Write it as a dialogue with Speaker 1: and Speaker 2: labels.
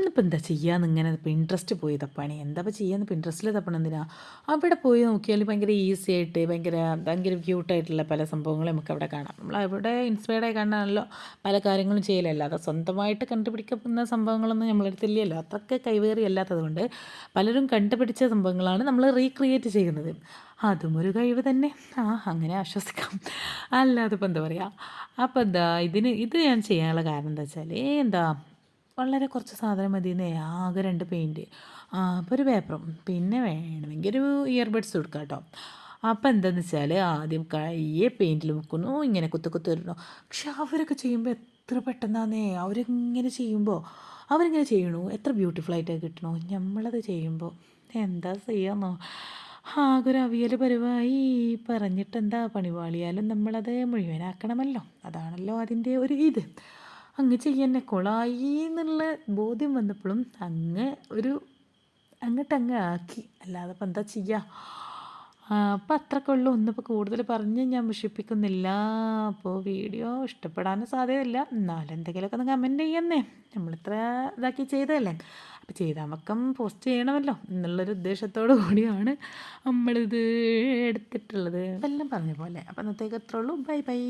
Speaker 1: ഇന്നിപ്പോൾ എന്താ ചെയ്യാന്ന് ഇങ്ങനെ ഇപ്പോൾ ഇൻട്രസ്റ്റ് പോയി തപ്പാണ്. എന്താ ഇപ്പോൾ ചെയ്യാന്ന് ഇൻട്രസ്റ്റിൽ തപ്പണം എന്തിനാ? അവിടെ പോയി നോക്കിയാൽ ഭയങ്കര ഈസി ആയിട്ട് ഭയങ്കര ഭയങ്കര ക്യൂട്ടായിട്ടുള്ള പല സംഭവങ്ങളും നമുക്ക് അവിടെ കാണാം. നമ്മൾ അവിടെ ഇൻസ്പയർഡ് ആയി കാണാനല്ലോ പല കാര്യങ്ങളും ചെയ്യലല്ല. അത് സ്വന്തമായിട്ട് കണ്ടുപിടിക്കപ്പെടുന്ന സംഭവങ്ങളൊന്നും നമ്മളെടുത്തില്ലല്ലോ. അതൊക്കെ കൈവേറി അല്ലാത്തത് കൊണ്ട് പലരും കണ്ടുപിടിച്ച സംഭവങ്ങളാണ് നമ്മൾ റീക്രിയേറ്റ് ചെയ്യുന്നത്. അതും ഒരു കഴിവ് തന്നെ. അങ്ങനെ ആശ്വസിക്കാം. അല്ലാതെ ഇപ്പം എന്താ പറയുക. അപ്പോൾ എന്താ ഇത് ഞാൻ ചെയ്യാനുള്ള കാരണം എന്താ വെച്ചാൽ എന്താ വളരെ കുറച്ച് സാധനം മതിയെന്നേ. ആകെ 2 പെയിൻറ്റ്, അപ്പോൾ ഒരു പേപ്പറും പിന്നെ വേണമെങ്കിൽ ഒരു ഇയർബഡ്സ് കൊടുക്കാം കേട്ടോ. അപ്പോൾ എന്താണെന്ന് വെച്ചാൽ ആദ്യം കയ്യെ പെയിൻറ്റിൽ മുക്കുന്നു, ഇങ്ങനെ കുത്തി വരണു. പക്ഷെ അവരൊക്കെ ചെയ്യുമ്പോൾ എത്ര പെട്ടെന്നാന്നേ. അവരിങ്ങനെ ചെയ്യണു എത്ര ബ്യൂട്ടിഫുള്ളായിട്ട് കിട്ടണു. നമ്മളത് ചെയ്യുമ്പോൾ എന്താ ചെയ്യാന്നോ, ആകെ ഒരു അവിയൽ പരുവായി. പറഞ്ഞിട്ടെന്താ, പണിപാളിയാലും നമ്മളത് മുഴുവനാക്കണമല്ലോ. അതാണല്ലോ അതിൻ്റെ ഒരു ഇത്. അങ്ങ് ചെയ്യന്നെ കൊളായി എന്നുള്ള ബോധ്യം വന്നപ്പോഴും അങ്ങോട്ടങ്ങ് ആക്കി. അല്ലാതെ ഇപ്പം എന്താ ചെയ്യുക. അപ്പം അത്രയൊക്കെ ഉള്ളൂ. ഒന്നിപ്പോൾ കൂടുതൽ പറഞ്ഞ് ഞാൻ വിഷമിപ്പിക്കുന്നില്ല. അപ്പോൾ വീഡിയോ ഇഷ്ടപ്പെടാനും സാധ്യതയില്ല. എന്നാലും എന്തെങ്കിലുമൊക്കെ ഒന്ന് കമൻറ്റ് ചെയ്യുന്നേ. നമ്മളിത്ര ഇതാക്കി ചെയ്തതല്ലേ. അപ്പോൾ ചെയ്താൽ മക്കം പോസ്റ്റ് ചെയ്യണമല്ലോ എന്നുള്ളൊരു ഉദ്ദേശത്തോടു കൂടിയാണ് നമ്മളിത് എടുത്തിട്ടുള്ളത്. എല്ലാം പറഞ്ഞ പോലെ. അപ്പം അന്നത്തേക്ക് അത്രേ ഉള്ളൂ. Bye bye.